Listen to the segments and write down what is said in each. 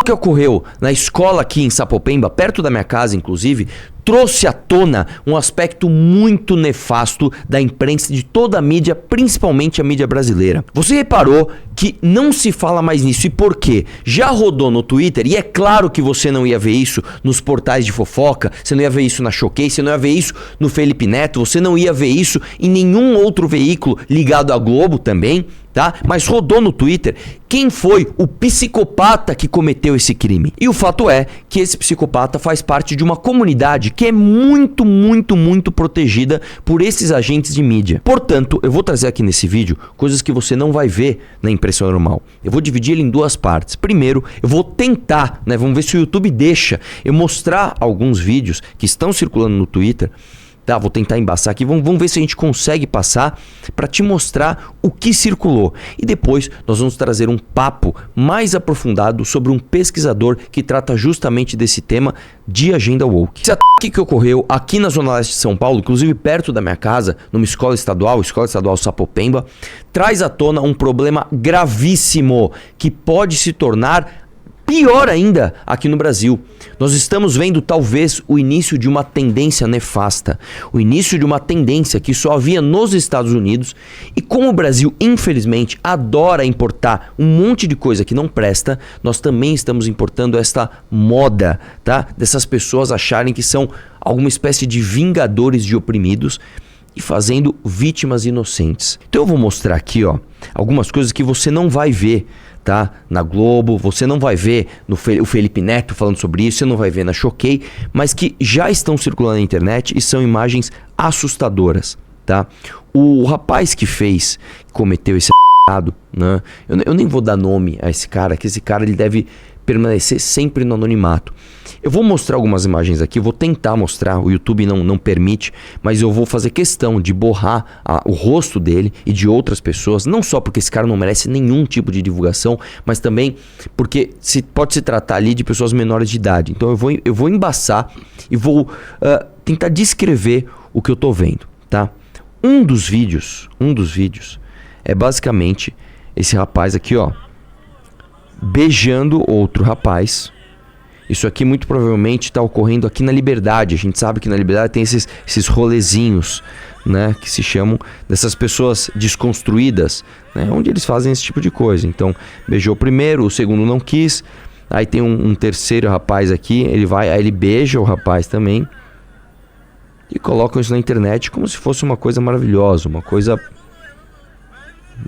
que ocorreu na escola aqui em Sapopemba, perto da minha casa, inclusive, trouxe à tona um aspecto muito nefasto da imprensa, de toda a mídia, principalmente a mídia brasileira. Você reparou que não se fala mais nisso, e por quê? Já rodou no Twitter, e é claro que você não ia ver isso nos portais de fofoca, você não ia ver isso na Choquei, você não ia ver isso no Felipe Neto, você não ia ver isso em nenhum outro veículo ligado à Globo também, tá? Mas rodou no Twitter quem foi o psicopata que cometeu esse crime. E o fato é que esse psicopata faz parte de uma comunidade que é muito, muito, muito protegida por esses agentes de mídia. Portanto, eu vou trazer aqui nesse vídeo coisas que você não vai ver na impressão normal. Eu vou dividir ele em duas partes. Primeiro, eu vou tentar, né? Vamos ver se o YouTube deixa eu mostrar alguns vídeos que estão circulando no Twitter. Tá, vou tentar embaçar aqui, vamos ver se a gente consegue passar para te mostrar o que circulou. E depois nós vamos trazer um papo mais aprofundado sobre um pesquisador que trata justamente desse tema de agenda woke. Esse ataque que ocorreu aqui na Zona Leste de São Paulo, inclusive perto da minha casa, numa escola estadual Sapopemba, traz à tona um problema gravíssimo que pode se tornar pior ainda aqui no Brasil. Nós estamos vendo talvez o início de uma tendência nefasta, o início de uma tendência que só havia nos Estados Unidos, e como o Brasil infelizmente adora importar um monte de coisa que não presta, nós também estamos importando esta moda, tá? Dessas pessoas acharem que são alguma espécie de vingadores de oprimidos e fazendo vítimas inocentes. Então eu vou mostrar aqui, ó, algumas coisas que você não vai ver, tá? Na Globo, você não vai ver o Felipe Neto falando sobre isso, você não vai ver na Choquei, mas que já estão circulando na internet e são imagens assustadoras, tá? O rapaz que cometeu esse né? Eu nem vou dar nome a esse cara, que esse cara ele deve permanecer sempre no anonimato. Eu vou mostrar algumas imagens aqui, vou tentar mostrar, o YouTube não permite, mas eu vou fazer questão de borrar o rosto dele e de outras pessoas, não só porque esse cara não merece nenhum tipo de divulgação, mas também porque pode se tratar ali de pessoas menores de idade. Então eu vou embaçar e vou tentar descrever o que eu tô vendo, tá? Um dos vídeos é basicamente esse rapaz aqui, ó, beijando outro rapaz. Isso aqui muito provavelmente está ocorrendo aqui na Liberdade. A gente sabe que na Liberdade tem esses rolezinhos, né, que se chamam dessas pessoas desconstruídas, né, onde eles fazem esse tipo de coisa. Então, beijou o primeiro, o segundo não quis. Aí tem um terceiro rapaz aqui, aí ele beija o rapaz também. E colocam isso na internet como se fosse uma coisa maravilhosa, uma coisa...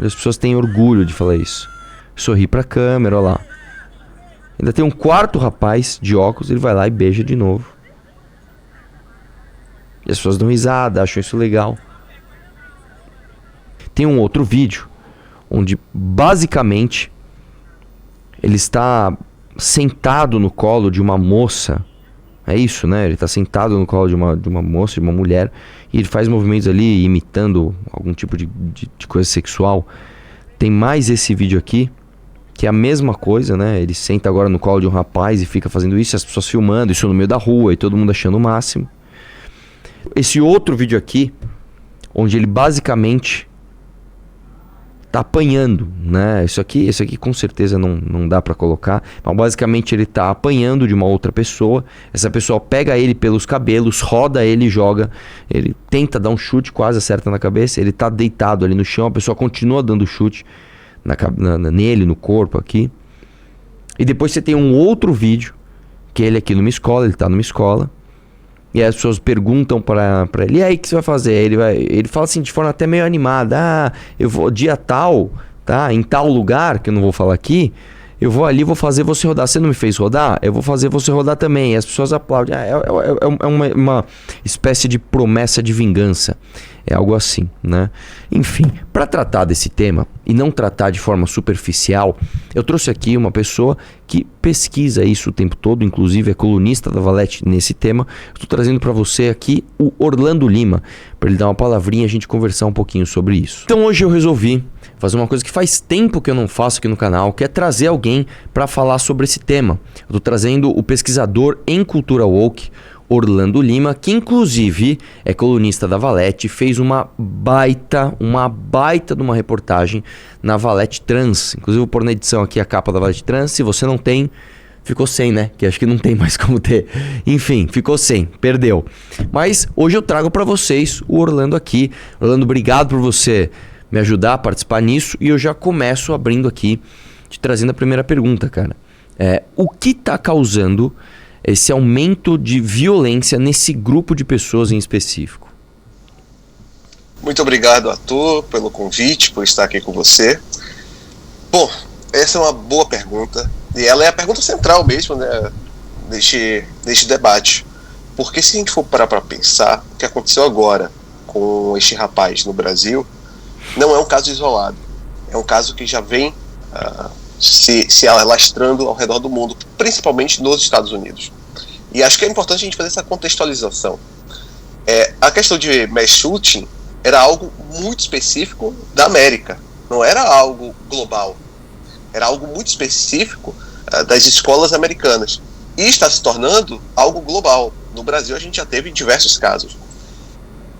As pessoas têm orgulho de falar isso. Sorri pra câmera, olha lá. Ainda tem um quarto rapaz de óculos, ele vai lá e beija de novo. E as pessoas dão risada, acham isso legal. Tem um outro vídeo, onde basicamente ele está sentado no colo de uma moça. É isso, né? Ele está sentado no colo de uma moça, de uma mulher, e ele faz movimentos ali imitando algum tipo de coisa sexual. Tem mais esse vídeo aqui, que é a mesma coisa, né? Ele senta agora no colo de um rapaz e fica fazendo isso, as pessoas filmando, isso no meio da rua e todo mundo achando o máximo. Esse outro vídeo aqui, onde ele basicamente tá apanhando, né? Isso aqui com certeza não dá pra colocar, mas basicamente ele tá apanhando de uma outra pessoa. Essa pessoa pega ele pelos cabelos, roda ele e joga. Ele tenta dar um chute, quase acerta na cabeça. Ele tá deitado ali no chão, a pessoa continua dando chute nele, no corpo aqui. E depois você tem um outro vídeo, que ele aqui numa escola, ele tá numa escola. E aí as pessoas perguntam pra ele, e aí o que você vai fazer? Ele fala assim de forma até meio animada, eu vou dia tal, tá? Em tal lugar, que eu não vou falar aqui, eu vou ali, vou fazer você rodar. Você não me fez rodar? Eu vou fazer você rodar também. E as pessoas aplaudem. É uma espécie de promessa de vingança. É algo assim, né? Enfim, para tratar desse tema e não tratar de forma superficial, eu trouxe aqui uma pessoa que pesquisa isso o tempo todo, inclusive é colunista da Valete nesse tema. Estou trazendo para você aqui o Orlando Lima, para ele dar uma palavrinha e a gente conversar um pouquinho sobre isso. Então hoje eu resolvi fazer uma coisa que faz tempo que eu não faço aqui no canal, que é trazer alguém para falar sobre esse tema. Eu estou trazendo o pesquisador em cultura woke, Orlando Lima, que inclusive é colunista da Valete, fez uma baita de uma reportagem na Valete Trans. Inclusive vou pôr na edição aqui a capa da Valete Trans. Se você não tem, Ficou sem, né? Que acho que não tem mais como ter. Enfim, ficou sem, perdeu. Mas hoje eu trago para vocês o Orlando aqui. Orlando, obrigado por você me ajudar a participar nisso. E eu já começo abrindo aqui, te trazendo a primeira pergunta, cara. O que está causando esse aumento de violência nesse grupo de pessoas em específico? Muito obrigado, Arthur, pelo convite, por estar aqui com você. Bom, essa é uma boa pergunta. E ela é a pergunta central mesmo, né, deste debate. Porque se a gente for parar para pensar, o que aconteceu agora com este rapaz no Brasil não é um caso isolado. É um caso que já vem se alastrando ao redor do mundo, principalmente nos Estados Unidos. E acho que é importante a gente fazer essa contextualização. A questão de mass shooting era algo muito específico da América, não era algo global. Era algo muito específico das escolas americanas. E está se tornando algo global. No Brasil a gente já teve diversos casos.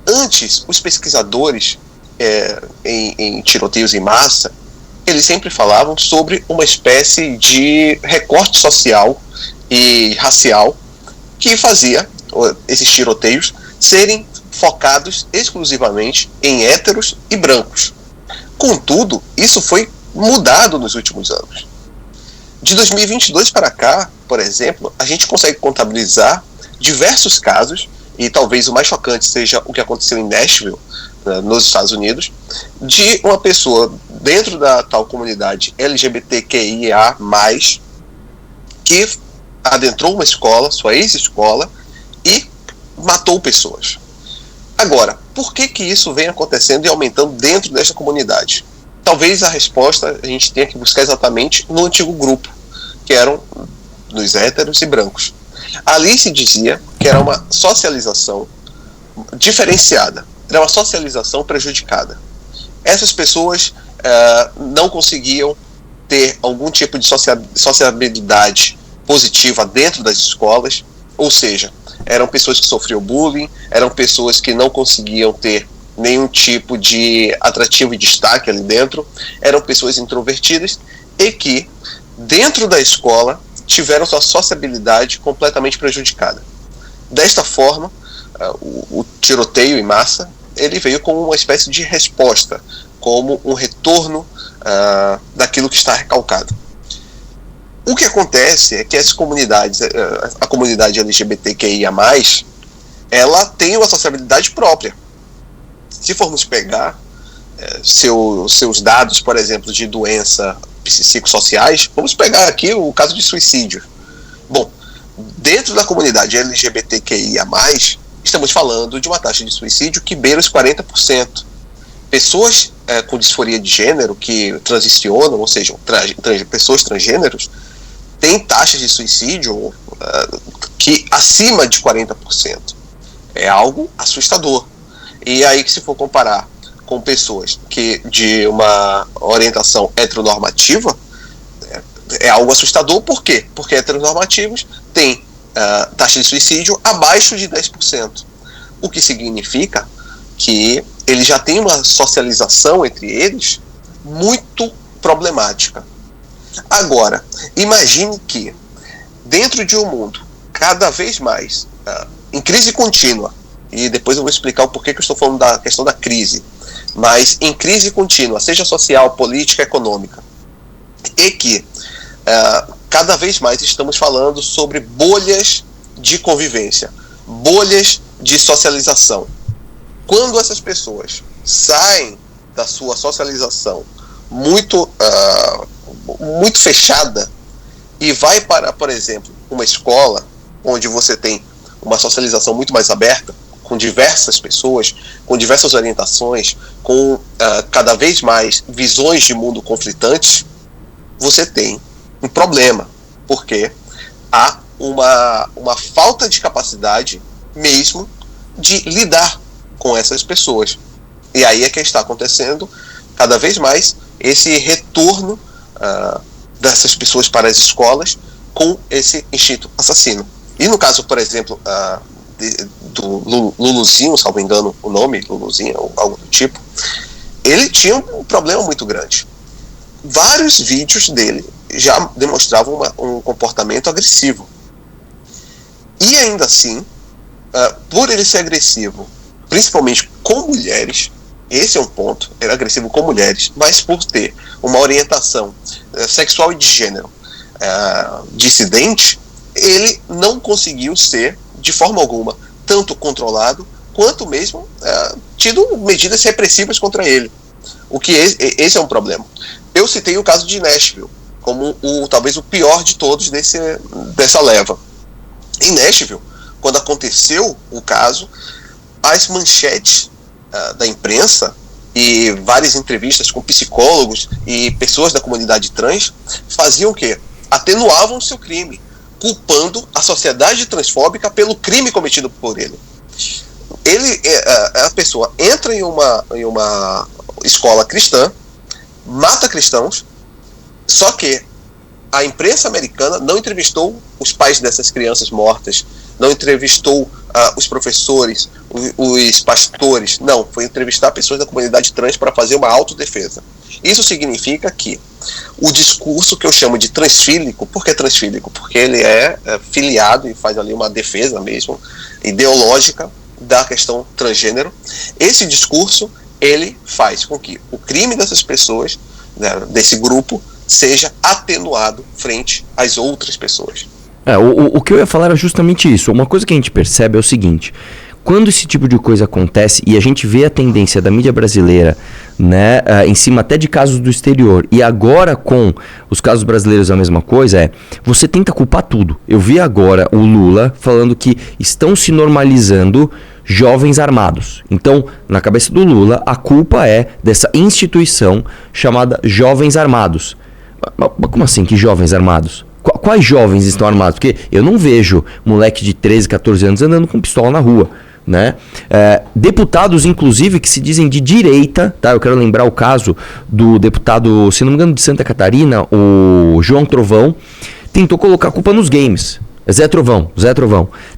Antes, os pesquisadores em tiroteios em massa, eles sempre falavam sobre uma espécie de recorte social e racial que fazia esses tiroteios serem focados exclusivamente em héteros e brancos. Contudo, isso foi mudado nos últimos anos. De 2022 para cá, por exemplo, a gente consegue contabilizar diversos casos, e talvez o mais chocante seja o que aconteceu em Nashville, nos Estados Unidos, de uma pessoa dentro da tal comunidade LGBTQIA+, que adentrou uma escola, sua ex-escola, e matou pessoas. Agora, por que isso vem acontecendo e aumentando dentro desta comunidade? Talvez a resposta a gente tenha que buscar exatamente no antigo grupo, que eram dos héteros e brancos. Ali se dizia que era uma socialização diferenciada, era uma socialização prejudicada. Essas pessoas não conseguiam ter algum tipo de sociabilidade positiva dentro das escolas, ou seja, eram pessoas que sofriam bullying, eram pessoas que não conseguiam ter nenhum tipo de atrativo e destaque ali dentro, eram pessoas introvertidas e que, dentro da escola, tiveram sua sociabilidade completamente prejudicada. Desta forma, o tiroteio em massa, ele veio como uma espécie de resposta, como um retorno daquilo que está recalcado. O que acontece é que as comunidades, a comunidade LGBTQIA+, ela tem uma sociabilidade própria. Se formos pegar seus dados, por exemplo, de doença psicossociais, vamos pegar aqui o caso de suicídio. Bom, dentro da comunidade LGBTQIA+, estamos falando de uma taxa de suicídio que beira os 40%. Pessoas com disforia de gênero que transicionam, ou seja, pessoas transgêneros, têm taxas de suicídio que acima de 40%. É algo assustador. E aí, que se for comparar com pessoas que de uma orientação heteronormativa, é algo assustador. Por quê? Porque heteronormativos têm taxa de suicídio abaixo de 10%. O que significa que eles já têm uma socialização entre eles muito problemática. Agora, imagine que dentro de um mundo cada vez mais em crise contínua, e depois eu vou explicar o porquê que eu estou falando da questão da crise, mas em crise contínua, seja social, política, econômica, e que cada vez mais estamos falando sobre bolhas de convivência, bolhas de socialização. Quando essas pessoas saem da sua socialização muito fechada e vai para, por exemplo, uma escola onde você tem uma socialização muito mais aberta, com diversas pessoas, com diversas orientações, com cada vez mais visões de mundo conflitantes, você tem um problema, porque há uma falta de capacidade mesmo de lidar com essas pessoas. E aí é que está acontecendo cada vez mais esse retorno dessas pessoas para as escolas com esse instinto assassino. E no caso, por exemplo, do Luluzinho, salvo engano o nome, Luluzinho ou algo do tipo, ele tinha um problema muito grande. vários vídeos dele já demonstravam um comportamento agressivo. E ainda assim, por ele ser agressivo, principalmente com mulheres, esse é um ponto, ele é agressivo com mulheres, mas por ter uma orientação sexual e de gênero dissidente, ele não conseguiu ser, de forma alguma, tanto controlado, quanto mesmo tido medidas repressivas contra ele. O que esse é um problema. Eu citei o caso de Nashville como talvez o pior de todos dessa leva. Em Nashville, quando aconteceu o caso, as manchetes da imprensa e várias entrevistas com psicólogos e pessoas da comunidade trans faziam o quê? Atenuavam o seu crime, culpando a sociedade transfóbica pelo crime cometido por ele. A pessoa entra em uma escola cristã, mata cristãos, só que a imprensa americana não entrevistou os pais dessas crianças mortas, não entrevistou os professores, os pastores, não, foi entrevistar pessoas da comunidade trans para fazer uma autodefesa. Isso significa que o discurso que eu chamo de transfílico, por que transfílico? Porque ele é filiado e faz ali uma defesa mesmo, ideológica, da questão transgênero. Esse discurso, ele faz com que o crime dessas pessoas, né, desse grupo, seja atenuado frente às outras pessoas. O que eu ia falar era justamente isso. Uma coisa que a gente percebe é o seguinte: quando esse tipo de coisa acontece e a gente vê a tendência da mídia brasileira, né, em cima até de casos do exterior, e agora com os casos brasileiros a mesma coisa, você tenta culpar tudo. Eu vi agora o Lula falando que estão se normalizando jovens armados. Então, na cabeça do Lula, a culpa é dessa instituição chamada Jovens Armados. Mas como assim que jovens armados? Quais jovens estão armados? Porque eu não vejo moleque de 13, 14 anos andando com pistola na rua, né? Deputados, inclusive, que se dizem de direita, tá? Eu quero lembrar o caso do deputado, se não me engano, de Santa Catarina, o João Trovão, tentou colocar a culpa nos games. Zé Trovão.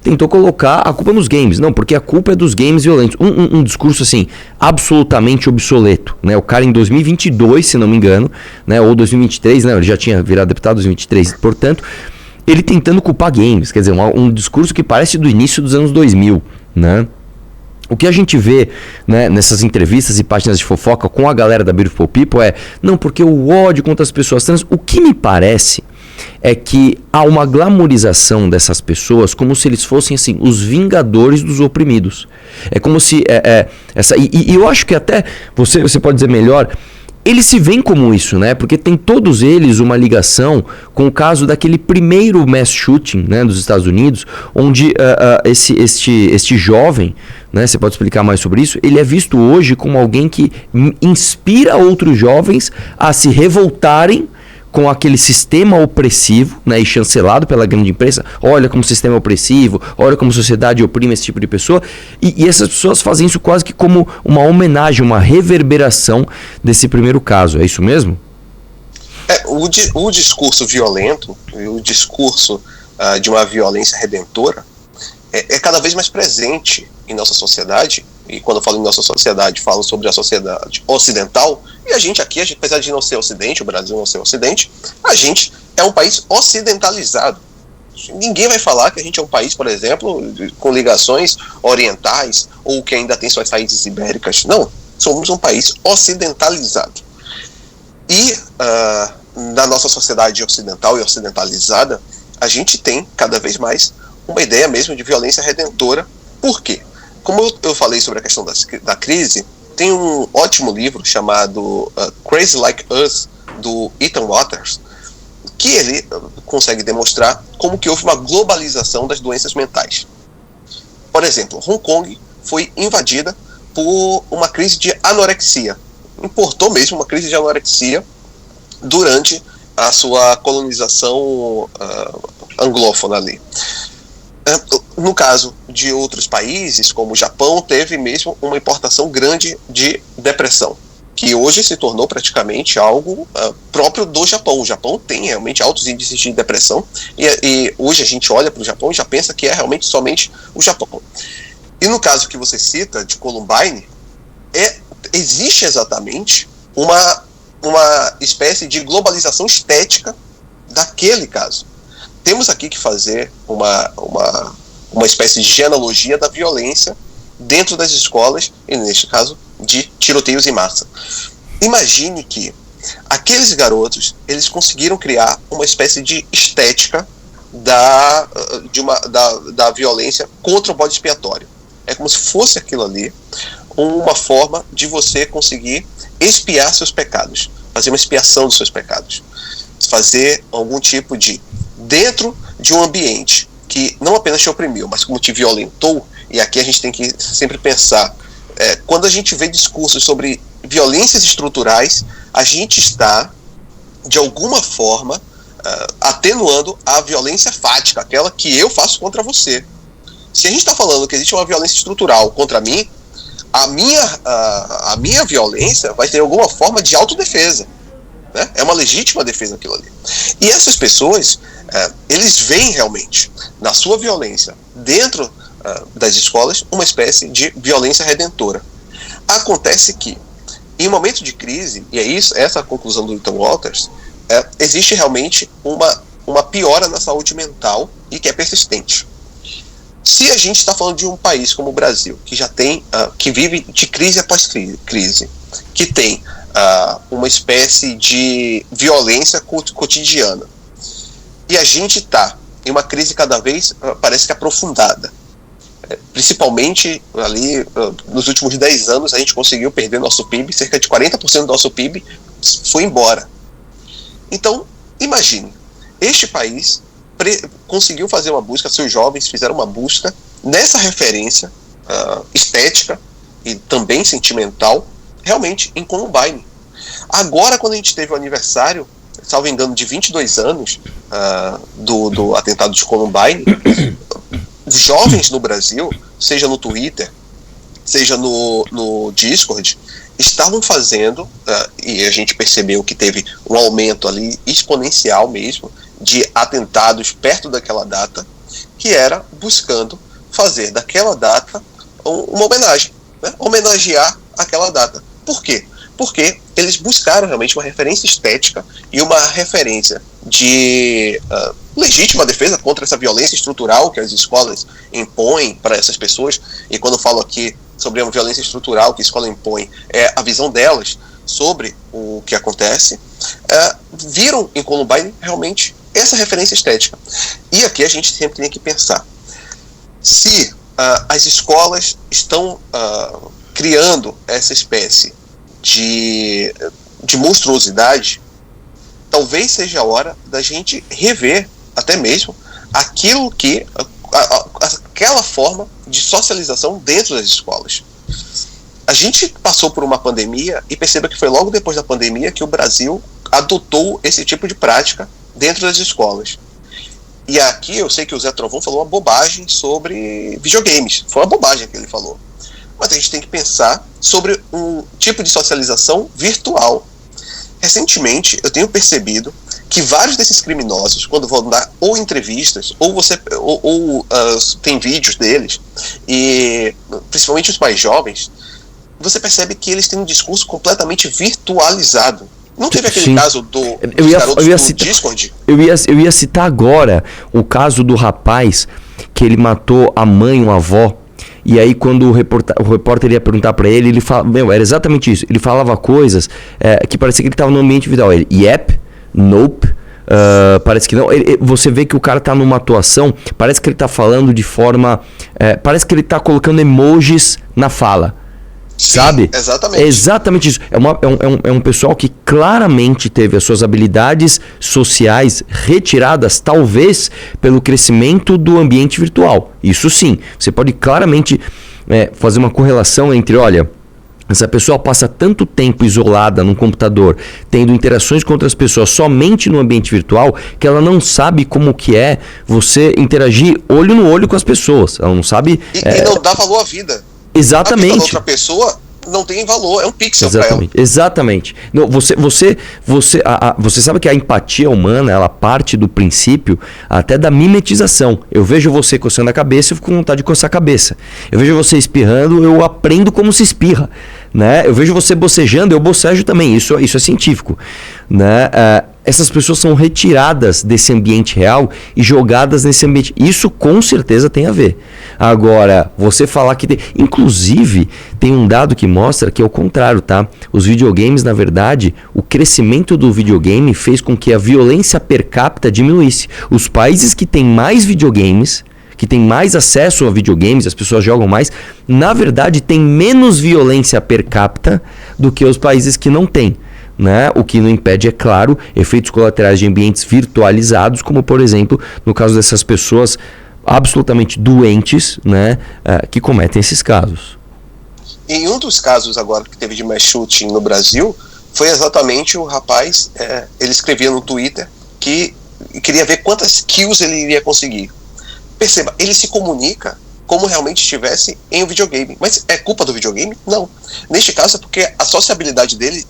Tentou colocar a culpa nos games. Não, porque a culpa é dos games violentos. Um discurso, assim, absolutamente obsoleto, né? O cara em 2022, se não me engano, né? Ou 2023, né? Ele já tinha virado deputado em 2023. Portanto, ele tentando culpar games. Quer dizer, um discurso que parece do início dos anos 2000, né? O que a gente vê, né, nessas entrevistas e páginas de fofoca com a galera da Beautiful People não, porque o ódio contra as pessoas trans. O que me parece é que há uma glamorização dessas pessoas como se eles fossem assim os vingadores dos oprimidos. É como se e eu acho que até você pode dizer melhor, eles se veem como isso, né? Porque tem todos eles uma ligação com o caso daquele primeiro mass shooting, né, dos Estados Unidos, onde este jovem, né, você pode explicar mais sobre isso, ele é visto hoje como alguém que inspira outros jovens a se revoltarem com aquele sistema opressivo, né, e chancelado pela grande imprensa. Olha como o sistema é opressivo, olha como a sociedade oprime esse tipo de pessoa. E essas pessoas fazem isso quase que como uma homenagem, uma reverberação desse primeiro caso. É isso mesmo? O discurso violento, o discurso de uma violência redentora é cada vez mais presente em nossa sociedade. E quando eu falo em nossa sociedade, falo sobre a sociedade ocidental. E a gente aqui, apesar de não ser ocidente, o Brasil não ser ocidente, a gente é um país ocidentalizado. Ninguém vai falar que a gente é um país, por exemplo, com ligações orientais ou que ainda tem suas raízes ibéricas. Não, somos um país ocidentalizado. E na nossa sociedade ocidental e ocidentalizada, a gente tem cada vez mais uma ideia mesmo de violência redentora. Por quê? Como eu falei sobre a questão da crise, tem um ótimo livro chamado Crazy Like Us, do Ethan Waters, que ele consegue demonstrar como que houve uma globalização das doenças mentais. Por exemplo, Hong Kong foi invadida por uma crise de anorexia. Importou mesmo uma crise de anorexia durante a sua colonização anglófona ali. No caso de outros países, como o Japão, teve mesmo uma importação grande de depressão, que hoje se tornou praticamente algo próprio do Japão. O Japão tem realmente altos índices de depressão, e hoje a gente olha para o Japão e já pensa que é realmente somente o Japão. E no caso que você cita, de Columbine, existe exatamente uma espécie de globalização estética daquele caso. Temos aqui que fazer uma espécie de genealogia da violência dentro das escolas, e neste caso, de tiroteios em massa. Imagine que aqueles garotos, eles conseguiram criar uma espécie de estética da violência contra o bode expiatório. É como se fosse aquilo ali uma forma de você conseguir expiar seus pecados, fazer uma expiação dos seus pecados, fazer algum tipo de, dentro de um ambiente que não apenas te oprimiu, mas como te violentou. E aqui a gente tem que sempre pensar, quando a gente vê discursos sobre violências estruturais, a gente está, de alguma forma, atenuando a violência fática, aquela que eu faço contra você. Se a gente está falando que existe uma violência estrutural contra mim, a minha violência vai ter alguma forma de autodefesa, né? É uma legítima defesa aquilo ali. E essas pessoas, eles veem realmente na sua violência dentro das escolas uma espécie de violência redentora. Acontece que, em um momento de crise, e é essa a conclusão do Ethan Walters, existe realmente uma piora na saúde mental e que é persistente. Se a gente está falando de um país como o Brasil, que já tem, que vive de crise após crise, que tem uma espécie de violência cotidiana, e a gente está em uma crise cada vez, parece que aprofundada, principalmente ali nos últimos 10 anos a gente conseguiu perder nosso PIB, cerca de 40% do nosso PIB foi embora. Então, imagine, este país conseguiu fazer uma busca, seus jovens fizeram uma busca nessa referência estética e também sentimental, realmente em Columbine. Agora, quando a gente teve o aniversário, salvo engano, de 22 anos do atentado de Columbine, os jovens no Brasil, seja no Twitter, seja no Discord, estavam fazendo, e a gente percebeu que teve um aumento ali exponencial mesmo, de atentados perto daquela data, que era buscando fazer daquela data uma homenagem, né? Homenagear aquela data. Por quê? Porque eles buscaram realmente uma referência estética e uma referência de legítima defesa contra essa violência estrutural que as escolas impõem para essas pessoas. E quando eu falo aqui sobre a violência estrutural que a escola impõe, é a visão delas sobre o que acontece, viram em Columbine realmente essa referência estética. E aqui a gente sempre tem que pensar, se as escolas estão criando essa espécie de monstruosidade, talvez seja a hora da gente rever até mesmo aquilo que aquela forma de socialização dentro das escolas. A gente passou por uma pandemia e perceba que foi logo depois da pandemia que o Brasil adotou esse tipo de prática dentro das escolas. E aqui eu sei que o Zé Trovão falou uma bobagem sobre videogames. Foi uma bobagem que ele falou. Mas a gente tem que pensar sobre um tipo de socialização virtual. Recentemente, eu tenho percebido que vários desses criminosos, quando vão dar ou entrevistas, ou tem vídeos deles, e principalmente os mais jovens, você percebe que eles têm um discurso completamente virtualizado. Não teve aquele caso dos garotos do Discord? Eu ia citar agora o caso do rapaz que ele matou a mãe, uma avó. E aí quando o repórter ia perguntar pra ele, ele fala, era exatamente isso. Ele falava coisas que parecia que ele tava no ambiente virtual. Ele, yep, nope, parece que não. Você vê que o cara tá numa atuação, parece que ele tá falando de forma... parece que ele tá colocando emojis na fala. Sim, sabe? Exatamente. É exatamente isso. É um pessoal que claramente teve as suas habilidades sociais retiradas, talvez pelo crescimento do ambiente virtual. Isso sim. Você pode claramente fazer uma correlação entre, olha, essa pessoa passa tanto tempo isolada num computador, tendo interações com outras pessoas somente no ambiente virtual, que ela não sabe como que é você interagir olho no olho com as pessoas. Ela não sabe... E não dá valor à vida. Exatamente. A vida da outra pessoa não tem valor, é um pixel para ela. Exatamente. Não, você sabe que a empatia humana, ela parte do princípio até da mimetização. Eu vejo você coçando a cabeça, eu fico com vontade de coçar a cabeça. Eu vejo você espirrando, eu aprendo como se espirra. né? Eu vejo você bocejando, eu bocejo também, isso é científico, né? Essas pessoas são retiradas desse ambiente real e jogadas nesse ambiente. Isso com certeza tem a ver. Agora, você falar que tem... Inclusive, tem um dado que mostra que é o contrário, tá? Os videogames, na verdade, o crescimento do videogame fez com que a violência per capita diminuísse. Os países que têm mais videogames, que têm mais acesso a videogames, as pessoas jogam mais, na verdade, tem menos violência per capita do que os países que não têm. Né? O que não impede, é claro, efeitos colaterais de ambientes virtualizados, como por exemplo, no caso dessas pessoas absolutamente doentes, né, que cometem esses casos. Em um dos casos agora que teve de mass shooting no Brasil, foi exatamente o rapaz, ele escrevia no Twitter que queria ver quantas kills ele iria conseguir. Perceba, ele se comunica como realmente estivesse em um videogame. Mas é culpa do videogame? Não. Neste caso é porque a sociabilidade dele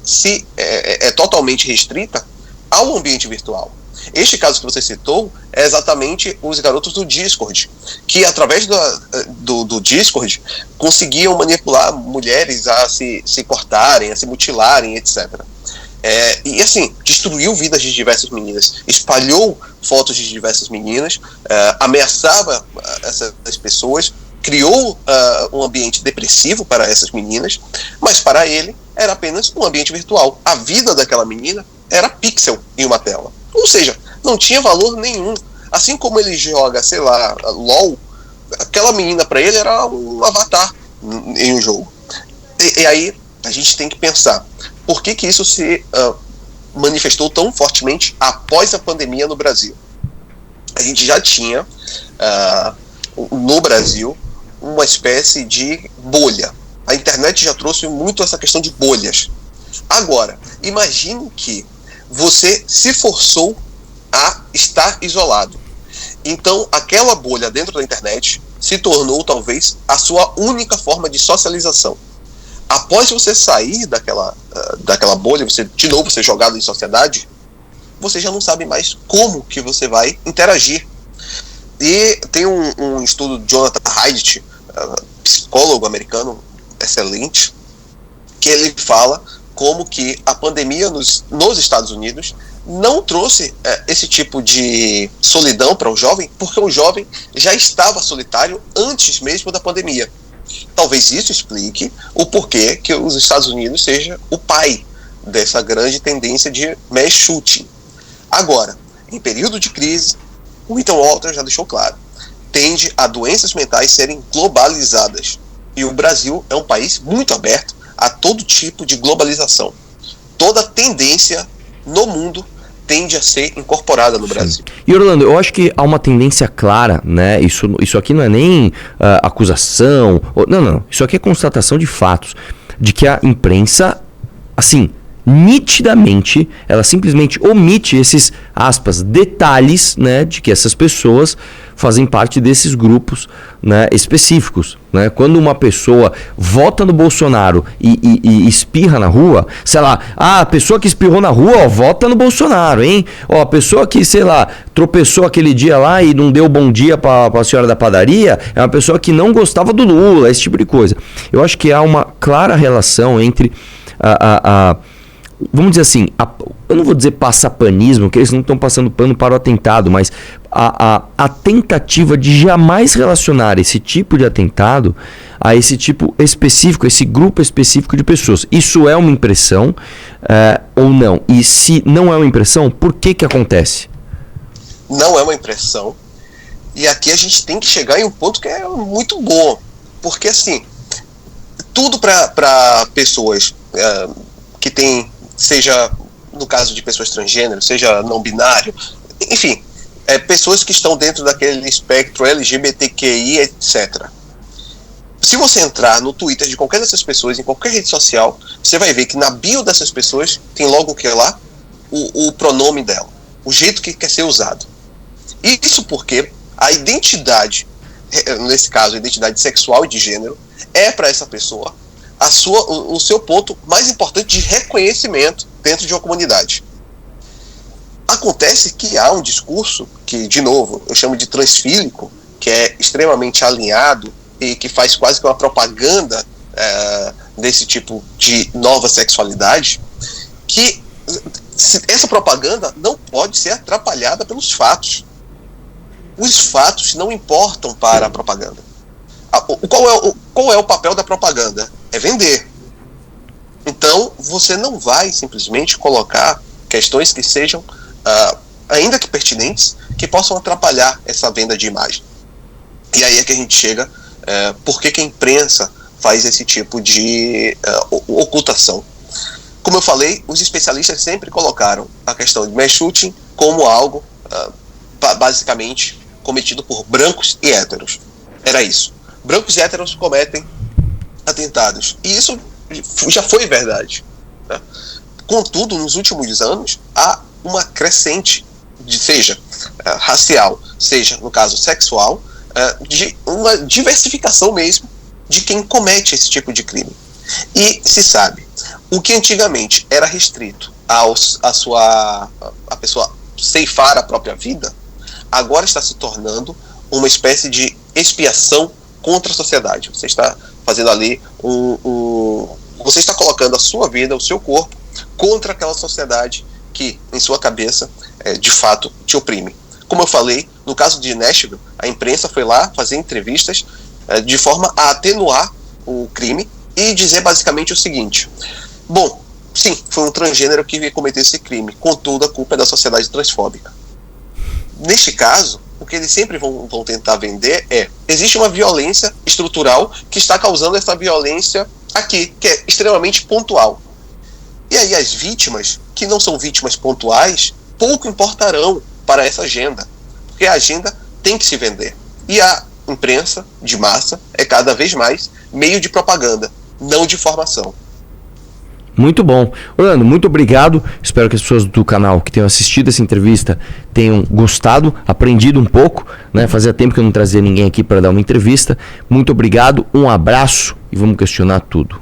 é totalmente restrita ao ambiente virtual. Este caso que você citou é exatamente os garotos do Discord, que através do Discord conseguiam manipular mulheres a se cortarem, a se mutilarem, etc. E assim, destruiu vidas de diversas meninas, espalhou fotos de diversas meninas, ameaçava essas pessoas, criou um ambiente depressivo para essas meninas, mas para ele era apenas um ambiente virtual. A vida daquela menina era pixel em uma tela, ou seja, não tinha valor nenhum. Assim como ele joga, sei lá, LOL, aquela menina para ele era um avatar em um jogo. E aí a gente tem que pensar, por que isso se manifestou tão fortemente após a pandemia no Brasil? A gente já tinha no Brasil uma espécie de bolha. A internet já trouxe muito essa questão de bolhas. Agora, imagine que você se forçou a estar isolado. Então, aquela bolha dentro da internet se tornou talvez a sua única forma de socialização. Após você sair daquela bolha, de novo ser jogado em sociedade, você já não sabe mais como que você vai interagir. E tem um estudo de Jonathan Haidt, psicólogo americano excelente, que ele fala como que a pandemia nos Estados Unidos não trouxe esse tipo de solidão para o jovem, porque o jovem já estava solitário antes mesmo da pandemia. Talvez isso explique o porquê que os Estados Unidos seja o pai dessa grande tendência de mass shooting. Agora, em período de crise, o Ethan Walter já deixou claro, tende a doenças mentais serem globalizadas. E o Brasil é um país muito aberto a todo tipo de globalização. Toda tendência no mundo tende a ser incorporada no Brasil. E Orlando, eu acho que há uma tendência clara, né? Isso aqui não é nem acusação, não. Isso aqui é constatação de fatos, de que a imprensa, assim, nitidamente, ela simplesmente omite esses, aspas, detalhes, né, de que essas pessoas fazem parte desses grupos, né, específicos, né? Quando uma pessoa vota no Bolsonaro e espirra na rua, sei lá, a pessoa que espirrou na rua, vota no Bolsonaro, hein? A pessoa que, sei lá, tropeçou aquele dia lá e não deu bom dia para a senhora da padaria, é uma pessoa que não gostava do Lula, esse tipo de coisa. Eu acho que há uma clara relação entre vamos dizer assim, eu não vou dizer passapanismo, que eles não estão passando pano para o atentado, mas a tentativa de jamais relacionar esse tipo de atentado a esse tipo específico, esse grupo específico de pessoas. Isso é uma impressão ou não? E se não é uma impressão, por que acontece? Não é uma impressão. E aqui a gente tem que chegar em um ponto que é muito bom. Porque assim, tudo para pessoas que têm, seja no caso de pessoas transgênero, seja não binário, enfim, pessoas que estão dentro daquele espectro LGBTQI, etc. Se você entrar no Twitter de qualquer dessas pessoas, em qualquer rede social, você vai ver que na bio dessas pessoas tem logo o que lá? O pronome dela, o jeito que quer ser usado. Isso porque a identidade, nesse caso a identidade sexual e de gênero, é para essa pessoa o seu ponto mais importante de reconhecimento dentro de uma comunidade. Acontece que há um discurso que, de novo, eu chamo de transfílico, que é extremamente alinhado e que faz quase que uma propaganda desse tipo de nova sexualidade, que essa propaganda não pode ser atrapalhada pelos fatos. Os fatos não importam para a propaganda. Qual é o papel da propaganda? É vender. Então, você não vai simplesmente colocar questões que sejam, ainda que pertinentes, que possam atrapalhar essa venda de imagem. E aí é que a gente chega, por que a imprensa faz esse tipo de ocultação. Como eu falei, os especialistas sempre colocaram a questão de mass shooting como algo basicamente cometido por brancos e héteros. Era isso. Brancos e héteros cometem atentados. E isso já foi verdade, né? Contudo, nos últimos anos, há uma crescente, seja racial, seja, no caso, sexual, de uma diversificação mesmo de quem comete esse tipo de crime. E se sabe, o que antigamente era restrito a pessoa ceifar a própria vida, agora está se tornando uma espécie de expiação contra a sociedade. Você está fazendo ali você está colocando a sua vida, o seu corpo, contra aquela sociedade que, em sua cabeça, de fato, te oprime. Como eu falei, no caso de Nashville, a imprensa foi lá fazer entrevistas de forma a atenuar o crime e dizer basicamente o seguinte: bom, sim, foi um transgênero que cometeu esse crime, contudo a culpa é da sociedade transfóbica. Neste caso, o que eles sempre vão tentar vender existe uma violência estrutural que está causando essa violência aqui, que é extremamente pontual. E aí as vítimas, que não são vítimas pontuais, pouco importarão para essa agenda, porque a agenda tem que se vender. E a imprensa de massa é cada vez mais meio de propaganda, não de informação. Muito bom. Orlando, muito obrigado. Espero que as pessoas do canal que tenham assistido essa entrevista tenham gostado, aprendido um pouco, né? Fazia tempo que eu não trazia ninguém aqui para dar uma entrevista. Muito obrigado, um abraço e vamos questionar tudo.